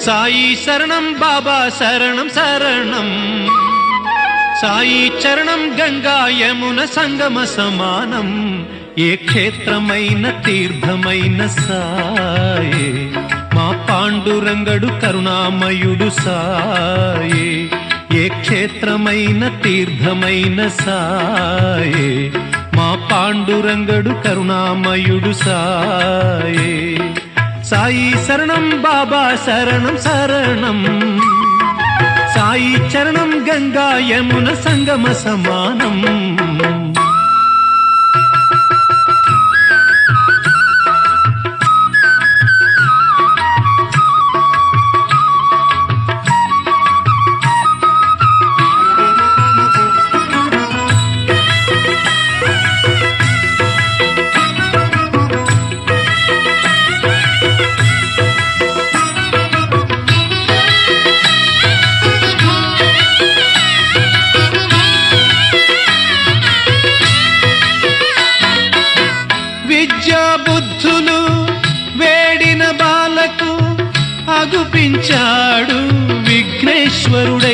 సాయి శరణం బాబా శరణం శరణం, సాయి చరణం గంగా యమున సంగమ సమానం. ఏ క్షేత్రమైన తీర్థమైన సాయే, మా పాండురంగడు కరుణామయుడు సాయే. ఏ క్షేత్రమైన తీర్థమైన సాయే, మా పాండురంగడు కరుణామయుడు సాయే. సాయి శరణం బాబా శరణం శరణం, సాయి చరణం గంగా యమున సంగమ సమానం. విద్యా బుద్ధులు వేడిన బాలకు అగుపించాడు విఘ్నేశ్వరుడై.